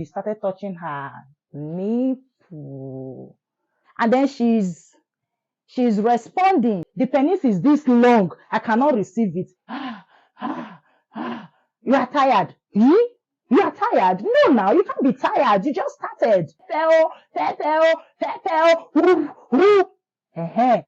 She started touching her nipple. And then she's responding. The penis is this long. I cannot receive it. You are tired. You are tired. No, now you can't be tired. You just started. Fell.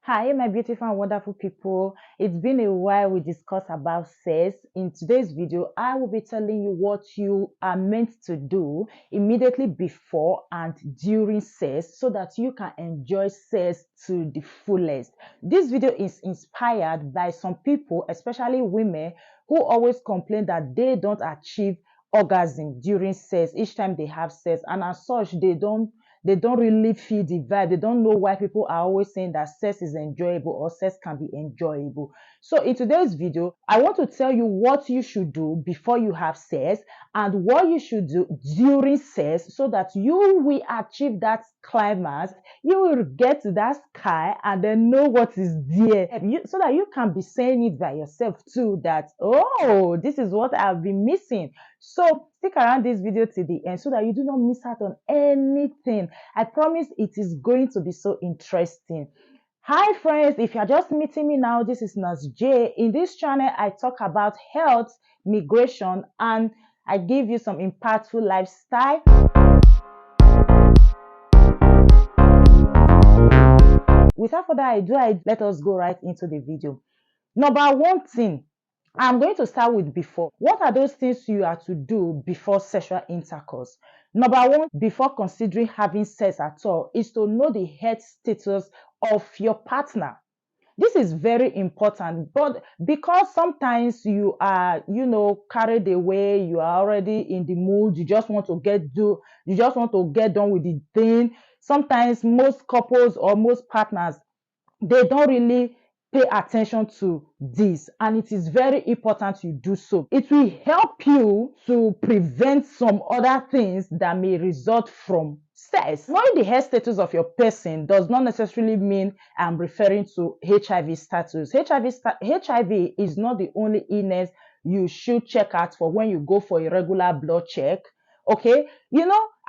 Hi, my beautiful and wonderful people. It's been a while we discussed about sex. In today's video, I will be telling you what you are meant to do immediately before and during sex so that you can enjoy sex to the fullest. This video is inspired by some people, especially women, who always complain that they don't achieve orgasm during sex each time they have sex, and as such they don't really feel the vibe. They don't know why people are always saying that sex is enjoyable or sex can be enjoyable. So in today's video, I want to tell you what you should do before you have sex and what you should do during sex so that you will achieve that climax. You will get to that sky and then know what is there, so that you can be saying it by yourself too, that, oh, this is what I've been missing. So stick around this video to the end so that you do not miss out on anything. I promise it is going to be so interesting. Hi friends, if you're just meeting me now, this is Nurse J. In this channel, I talk about health, migration, and I give you some impactful lifestyle. Without further ado, let us go right into the video. Number one thing, I'm going to start with before. What are those things you are to do before sexual intercourse? Number one, before considering having sex at all, is to know the health status of your partner. This is very important, but because sometimes you are, carried away, you are already in the mood, you just want to get done with the thing. Sometimes most couples or most partners, they don't really pay attention to this, and it is very important you do so. It will help you to prevent some other things that may result from sex. Knowing the health status of your person does not necessarily mean I'm referring to HIV status. HIV is not the only illness you should check out for when you go for a regular blood check. Okay,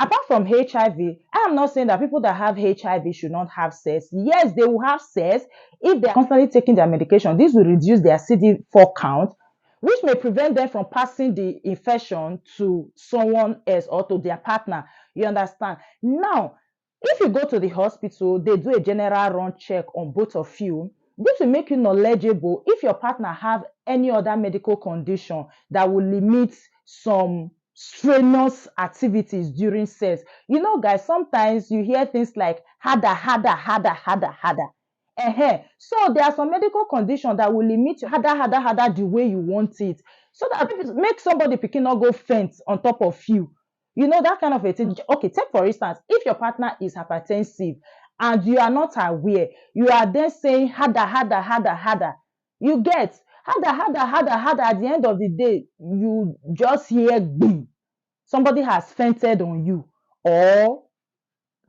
apart from HIV, I am not saying that people that have HIV should not have sex. Yes, they will have sex if they are constantly taking their medication. This will reduce their CD4 count, which may prevent them from passing the infection to someone else or to their partner. You understand? Now, if you go to the hospital, they do a general run check on both of you. This will make you knowledgeable if your partner have any other medical condition that will limit some strenuous activities during sex. Guys, sometimes you hear things like harder. So there are some medical conditions that will limit you harder the way you want it, so that it make somebody picking not go faint on top of you. That kind of a thing. Okay, take for instance, if your partner is hypertensive and you are not aware, you are then saying harder. You get harder. At the end of the day, you just hear boom. Somebody has fainted on you or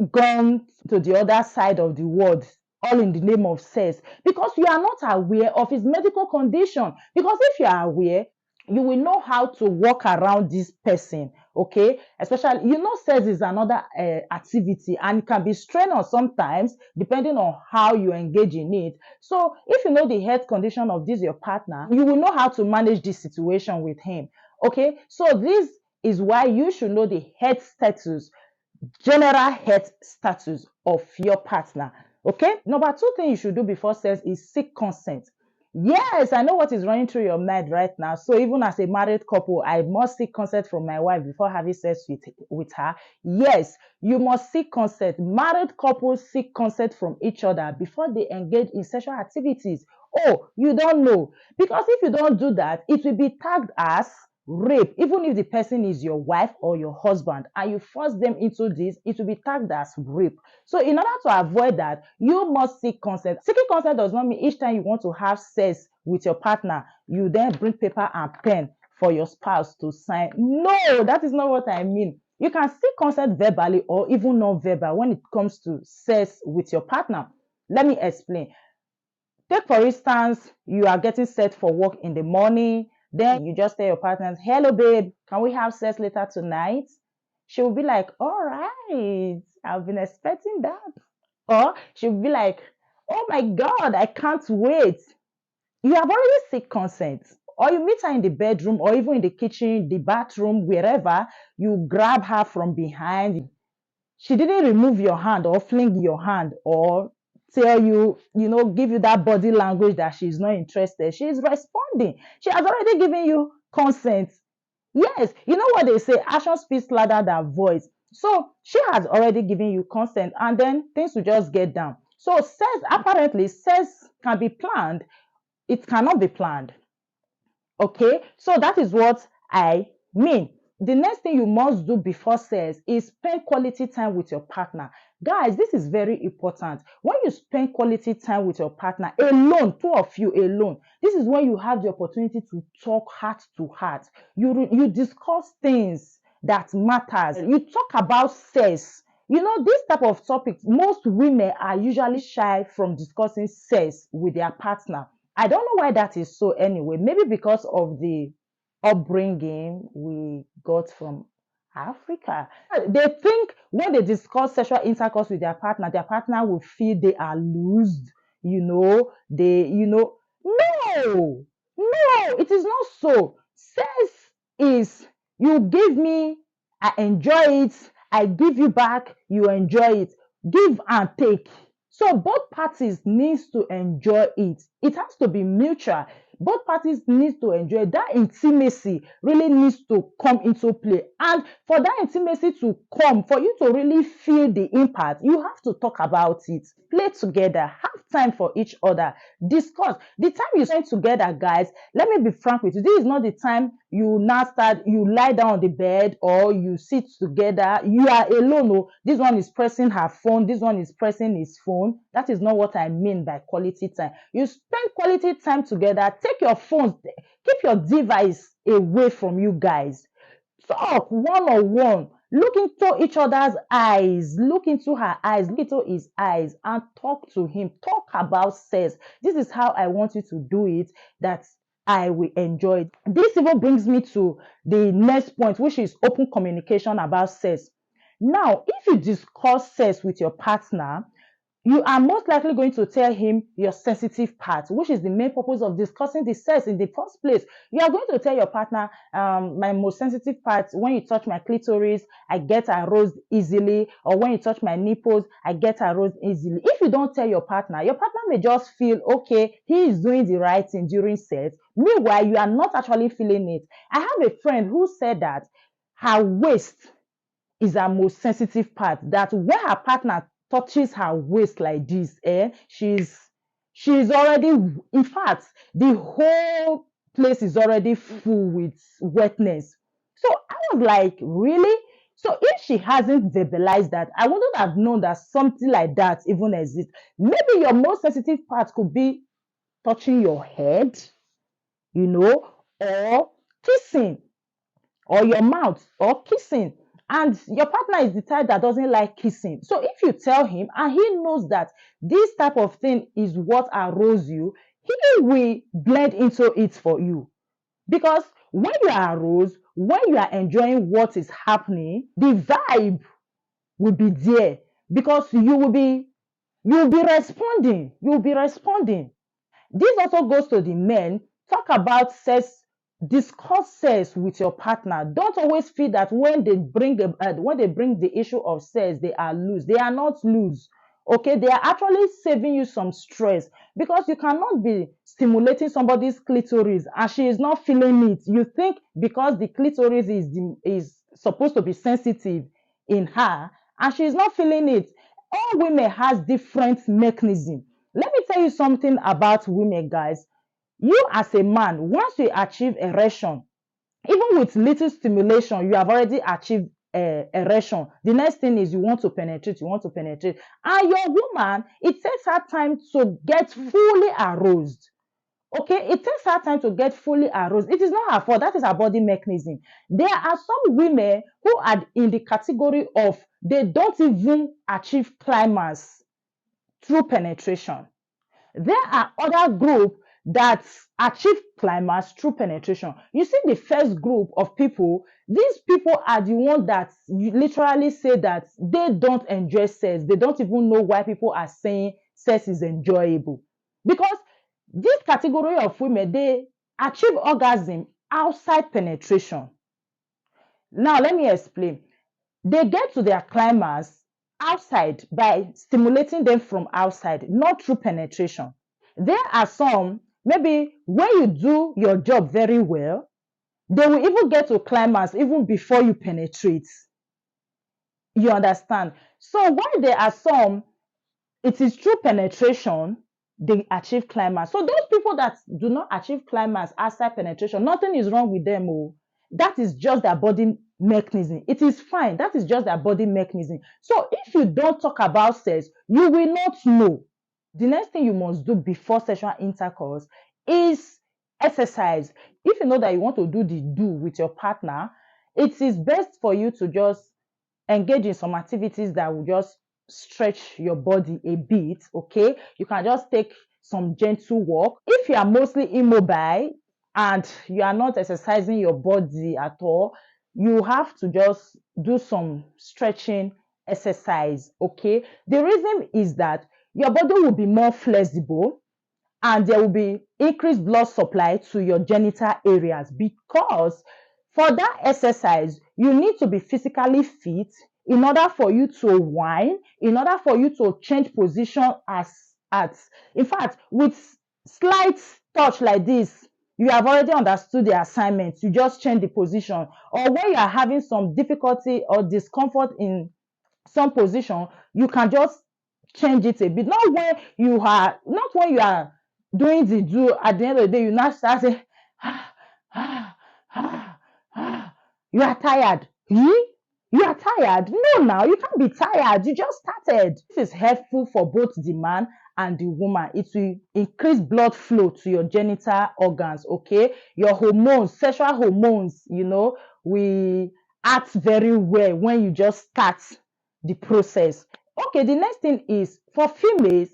gone to the other side of the world, all in the name of sex, because you are not aware of his medical condition. Because if you are aware, you will know how to walk around this person. Okay, especially sex is another activity, and it can be strenuous sometimes depending on how you engage in it. So if you know the health condition of this your partner, you will know how to manage this situation with him. Okay, so this is why you should know the health status, general health status of your partner. Okay, number two thing you should do before sex is seek consent. Yes, I know what is running through your mind right now. So even as a married couple, I must seek consent from my wife before having sex with her. Yes, you must seek consent. Married couples seek consent from each other before they engage in sexual activities. Oh, you don't know, because if you don't do that, it will be tagged as rape. Even if the person is your wife or your husband and you force them into this, it will be tagged as rape. So in order to avoid that, you must seek consent. Seeking consent does not mean each time you want to have sex with your partner, you then bring paper and pen for your spouse to sign. No, that is not what I mean. You can seek consent verbally or even non-verbal when it comes to sex with your partner. Let me explain. Take for instance, you are getting set for work in the morning. Then you just tell your partners, hello babe, can we have sex later tonight? she will be like, all right, I've been expecting that. Or she'll be like, oh my God, I can't wait. You have already seek consent. Or you meet her in the bedroom or even in the kitchen, the bathroom, wherever, you grab her from behind. She didn't remove your hand or fling your hand or tell you, give you that body language that she's not interested. She's responding. She has already given you consent. Yes, you know what they say, action speaks louder than voice. So she has already given you consent, and then things will just get down. So sex, apparently, sex can be planned, it cannot be planned. Okay, so that is what I mean. The next thing you must do before sex is spend quality time with your partner. Guys, this is very important. When you spend quality time with your partner alone, two of you alone, this is when you have the opportunity to talk heart to heart. You discuss things that matters. You talk about sex. This type of topics, most women are usually shy from discussing sex with their partner. I don't know why that is so anyway. Maybe because of the upbringing we got from Africa. They think when they discuss sexual intercourse with their partner will feel they are loosed, no, no, it is not so. Sex is you give me, I enjoy it, I give you back, you enjoy it. Give and take. So both parties needs to enjoy it. It has to be mutual. Both parties needs to enjoy that intimacy really needs to come into play. And for that intimacy to come, for you to really feel the impact, you have to talk about it. Play together, have time for each other, discuss. The time you spend together, guys, let me be frank with you. This is not the time you lie down on the bed or you sit together. You are alone. Oh, this one is pressing her phone, this one is pressing his phone. That is not what I mean by quality time. You spend quality time together. Take your phones, keep your device away from you guys. Talk one on one. Look into each other's eyes. Look into her eyes. Look into his eyes and talk to him. Talk about sex. This is how I want you to do it. That I will enjoy it. This even brings me to the next point, which is open communication about sex. Now, if you discuss sex with your partner, you are most likely going to tell him your sensitive part, which is the main purpose of discussing the sex in the first place. You are going to tell your partner, my most sensitive part, when you touch my clitoris, I get aroused easily, or when you touch my nipples, I get aroused easily. If you don't tell your partner may just feel, okay, he is doing the right thing during sex. Meanwhile, you are not actually feeling it. I have a friend who said that her waist is her most sensitive part, that when her partner touches her waist like this, she's already, in fact, the whole place is already full with wetness. So I was like, really? So if she hasn't verbalized that, I wouldn't have known that something like that even exists. Maybe your most sensitive part could be touching your head, or kissing, or your mouth, or kissing. And your partner is the type that doesn't like kissing. So if you tell him and he knows that this type of thing is what arouses you, he will blend into it for you. Because when you are aroused, when you are enjoying what is happening, the vibe will be there, because you'll be responding. You'll be responding. This also goes to the men. Talk about sex, discuss sex with your partner. Don't always feel that when they bring the issue of sex, they are loose. They are not loose. Okay, they are actually saving you some stress, because you cannot be stimulating somebody's clitoris and she is not feeling it. You think because the clitoris is supposed to be sensitive in her and she is not feeling it. All women has different mechanism. Let me tell you something about women, guys. You as a man, once you achieve erection, even with little stimulation, you have already achieved erection. The next thing is you want to penetrate, And your woman, it takes her time to get fully aroused. Okay, it takes her time to get fully aroused. It is not her fault. That is her body mechanism. There are some women who are in the category of they don't even achieve climax through penetration. There are other group, that achieve climax through penetration. You see, the first group of people, these people are the ones that you literally say that they don't enjoy sex. They don't even know why people are saying sex is enjoyable. Because this category of women, they achieve orgasm outside penetration. Now, let me explain. They get to their climax outside by stimulating them from outside, not through penetration. There are some, maybe when you do your job very well, they will even get to climax even before you penetrate. You understand? So while there are some, it is through penetration they achieve climax. So those people that do not achieve climax outside penetration, nothing is wrong with them. Oh, that is just their body mechanism. It is fine. That is just their body mechanism. So if you don't talk about sex, you will not know. The next thing you must do before sexual intercourse is exercise. If you know that you want to do with your partner, it is best for you to just engage in some activities that will just stretch your body a bit. Okay, you can just take some gentle walk. If you are mostly immobile and you are not exercising your body at all, you have to just do some stretching exercise. Okay, the reason is that your body will be more flexible and there will be increased blood supply to your genital areas, because for that exercise you need to be physically fit in order for you to whine, in order for you to change position as at in fact, with slight touch like this, you have already understood the assignment. You just change the position. Or when you are having some difficulty or discomfort in some position, you can just change it a bit. Not when you are doing the do, at the end of the day you now start saying you are tired. You are tired? No, now you can't be tired. You just started. This is helpful for both the man and the woman. It will increase blood flow to your genital organs. Okay, your hormones, sexual hormones, we act very well when you just start the process. Okay, the next thing is for females,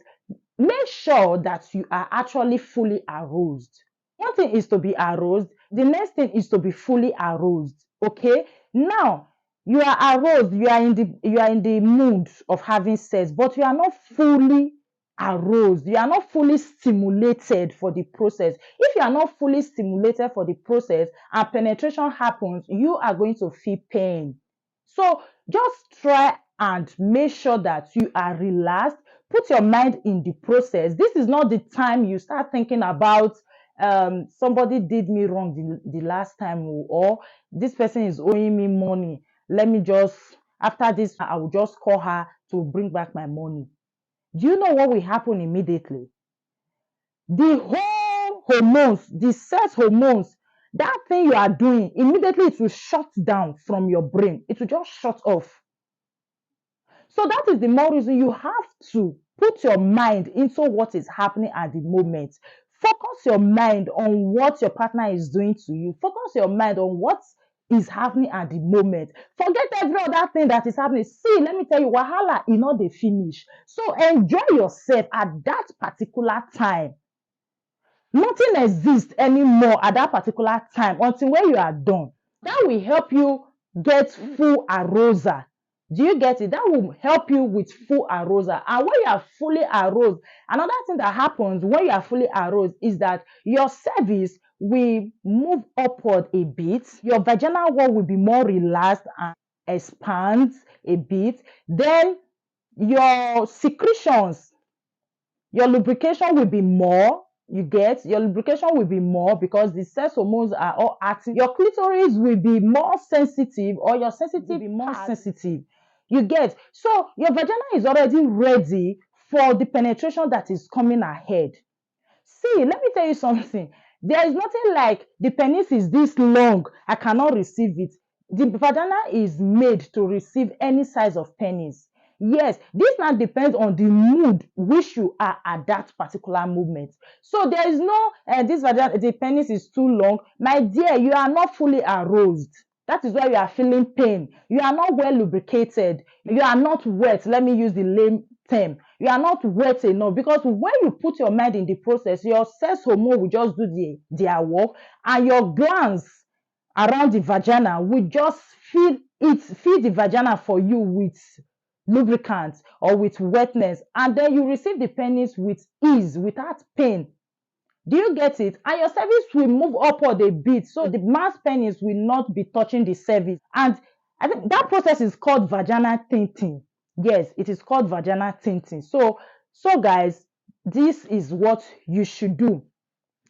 make sure that you are actually fully aroused. One thing is to be aroused, the next thing is to be fully aroused. Okay, now you are aroused, you are in the mood of having sex, but you are not fully aroused, you are not fully stimulated for the process. If you are not fully stimulated for the process and penetration happens, you are going to feel pain. So just try and make sure that you are relaxed. Put your mind in the process. This is not the time you start thinking about somebody did me wrong the last time, or this person is owing me money. Let me just, after this, I will just call her to bring back my money. Do you know what will happen immediately? The whole hormones, the sex hormones, that thing you are doing, immediately it will shut down from your brain. It will just shut off. So that is the more reason you have to put your mind into what is happening at the moment. Focus your mind on what your partner is doing to you. Focus your mind on what is happening at the moment. Forget every other thing that is happening. See, let me tell you, wahala e no dey finish. So enjoy yourself at that particular time. Nothing exists anymore at that particular time until when you are done. That will help you get full arousal. Do you get it? That will help you with full arousal. And when you are fully aroused, another thing that happens when you are fully aroused is that your cervix will move upward a bit. Your vaginal wall will be more relaxed and expand a bit. Then your secretions, your lubrication will be more. You get, your lubrication will be more because the sex hormones are all active. Your clitoris will be more sensitive, or your sensitive will be more sensitive. You get, so your vagina is already ready for the penetration that is coming ahead. See, let me tell you something. There is nothing like the penis is this long, I cannot receive it. The vagina is made to receive any size of penis. Yes, this now depends on the mood which you are at that particular moment. So there is no, this vagina, the penis is too long. My dear, you are not fully aroused. That is why you are feeling pain. You are not well lubricated. You are not wet. Let me use the lame term. you are not wet enough, because when you put your mind in the process, your sex hormone will just do their work, and your glands around the vagina will just feed the vagina for you with lubricant or with wetness, and then you receive the penis with ease without pain. Do you get it? And your cervix will move upward a bit, so the man's penis will not be touching the cervix. And I think that process is called vaginal tinting. Yes, it is called vaginal tinting. So guys, this is what you should do.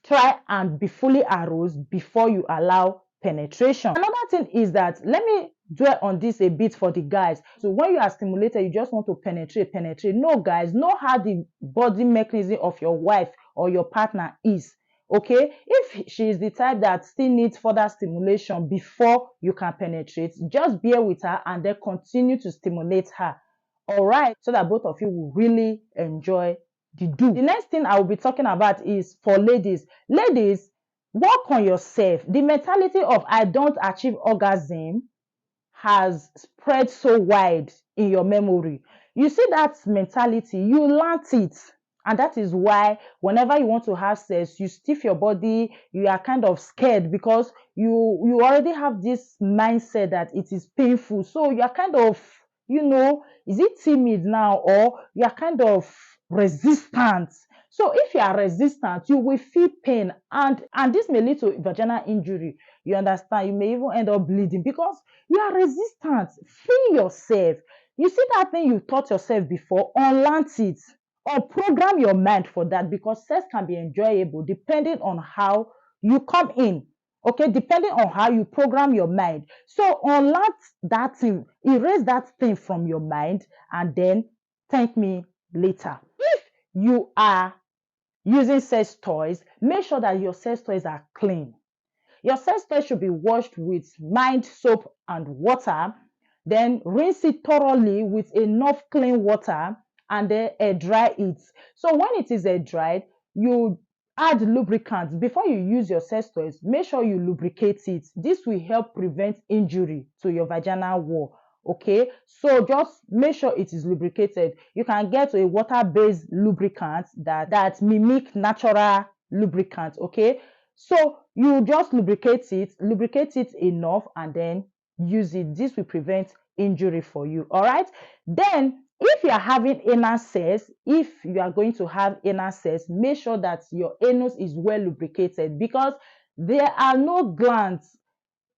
Try and be fully aroused before you allow penetration. Another thing is that, let me dwell on this a bit for the guys. So when you are stimulated, you just want to penetrate. No, guys, know how the body mechanism of your wife or your partner is. Okay, if she is the type that still needs further stimulation before you can penetrate, just bear with her and then continue to stimulate her. All right, so that both of you will really enjoy the do. The next thing I will be talking about is for ladies. Ladies, work on yourself. The mentality of I don't achieve orgasm has spread so wide in your memory. You see that mentality, you learnt it. And that is why whenever you want to have sex, you stiff your body, you are kind of scared, because you already have this mindset that it is painful. So you are kind of, is it timid now, or you are kind of resistant? So if you are resistant, you will feel pain, and this may lead to vaginal injury. You understand? You may even end up bleeding because you are resistant. Free yourself. You see that thing you taught yourself before, unlearn it, or program your mind for that, because sex can be enjoyable depending on how you come in. Okay, depending on how you program your mind. So unlearn that thing, erase that thing from your mind, and then thank me later. If you are using sex toys, make sure that your sex toys are clean. Your sex toy should be washed with mild soap and water, then rinse it thoroughly with enough clean water, and then air dry it. So when it is air dried, you add lubricant. Before you use your sex toys, make sure you lubricate it. This will help prevent injury to your vaginal wall. Okay, so just make sure it is lubricated. You can get a water-based lubricant that mimic natural lubricant. Okay, so you just lubricate it enough, and then use it. This will prevent injury for you. All right, then if you are having anal sex, if you are going to have anal sex, make sure that your anus is well lubricated, because there are no glands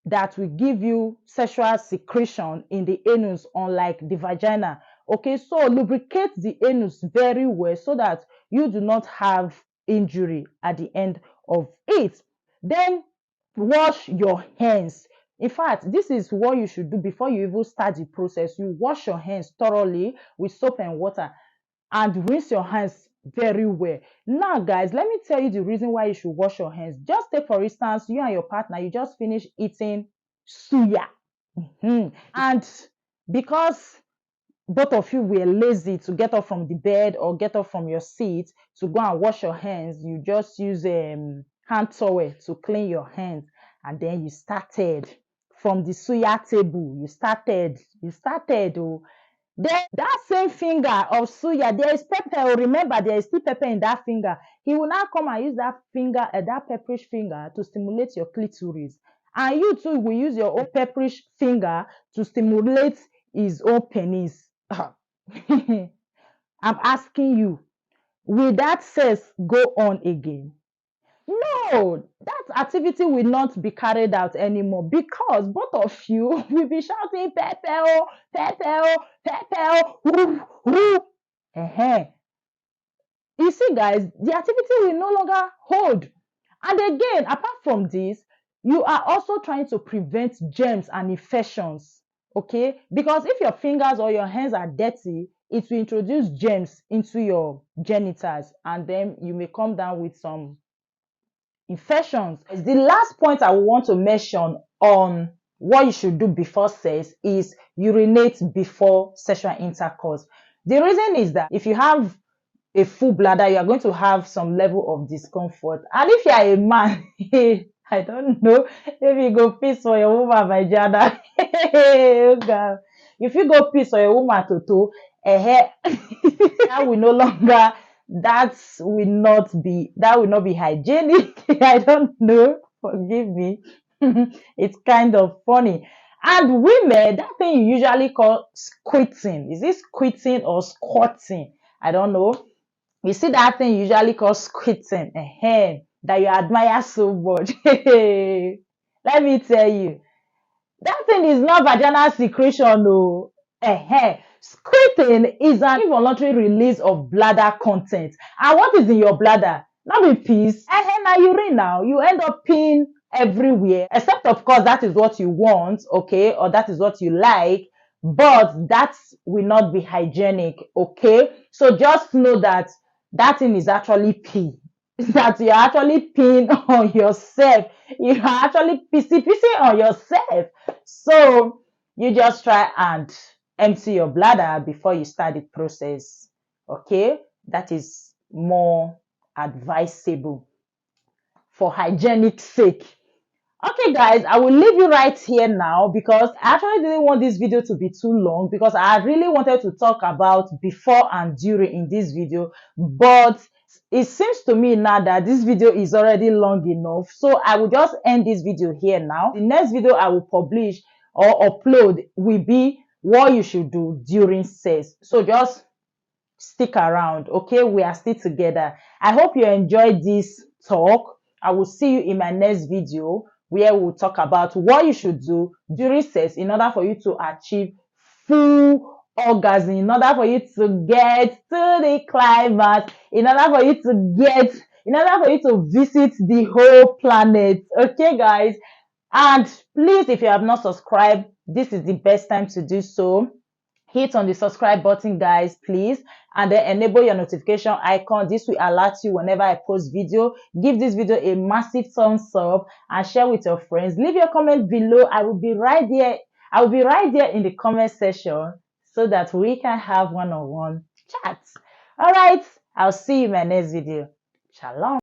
that will give you sexual secretion in the anus, unlike the vagina. Okay, so lubricate the anus very well so that you do not have injury at the end of it. Then wash your hands. In fact, this is what you should do before you even start the process. You wash your hands thoroughly with soap and water, and rinse your hands very well. Now, guys, let me tell you the reason why you should wash your hands. Just take, for instance, you and your partner, you just finished eating suya. And because both of you were lazy to get up from the bed or get up from your seat to go and wash your hands, you just use hand towel to clean your hands, and then you started from the suya table. You started. Oh, then that same finger of suya, there is pepper. Oh, remember, there is still pepper in that finger. He will now come and use that finger, that pepperish finger, to stimulate your clitoris, and you too will use your own pepperish finger to stimulate his own penis. I'm asking you, will that sex go on again? No, that activity will not be carried out anymore, because both of you will be shouting pepper, pepper, pepper, woo, woo. You see, guys, the activity will no longer hold. And again, apart from this, you are also trying to prevent germs and infections. Okay, because if your fingers or your hands are dirty, it will introduce germs into your genitals, and then you may come down with some infections. The last point I want to mention on what you should do before sex is urinate before sexual intercourse. The reason is that if you have a full bladder, you are going to have some level of discomfort. And if you are a man, I don't know, if you go piss for your woman vagina, oh God. If you go piss for your woman toto, there that will no longer that will not be hygienic. I don't know. Forgive me. It's kind of funny. And women, that thing you usually call squirting. Is this squirting or squatting? I don't know. You see that thing you usually call squirting, that you admire so much. Let me tell you, that thing is not vaginal secretion, no. Squirting is an involuntary release of bladder content. And what is in your bladder? Not be piss. Now urine now. You end up peeing everywhere. Except of course that is what you want, okay, or that is what you like. But that will not be hygienic, okay? So just know that that thing is actually pee. That you're actually peeing on yourself. You are actually pissing on yourself. So you just try and empty your bladder before you start the process. Okay, that is more advisable for hygienic sake. Okay, guys, I will leave you right here now because I actually didn't want this video to be too long because I really wanted to talk about before and during in this video. But it seems to me now that this video is already long enough. So I will just end this video here now. The next video I will publish or upload will be what you should do during sex. So just stick around, okay? We are still together. I hope you enjoyed this talk. I will see you in my next video where we'll talk about what you should do during sex in order for you to achieve full orgasm, in order for you to get to the climax, in order for you to visit the whole planet. Okay, guys? And please, if you have not subscribed, this is the best time to do so. Hit on the subscribe button, guys, please, and then enable your notification icon. This will alert you whenever I post video. Give this video a massive thumbs up and share with your friends. Leave your comment below. I will be right there. I will be right there in the comment section so that we can have one-on-one chats. All right, I'll see you in my next video. Shalom.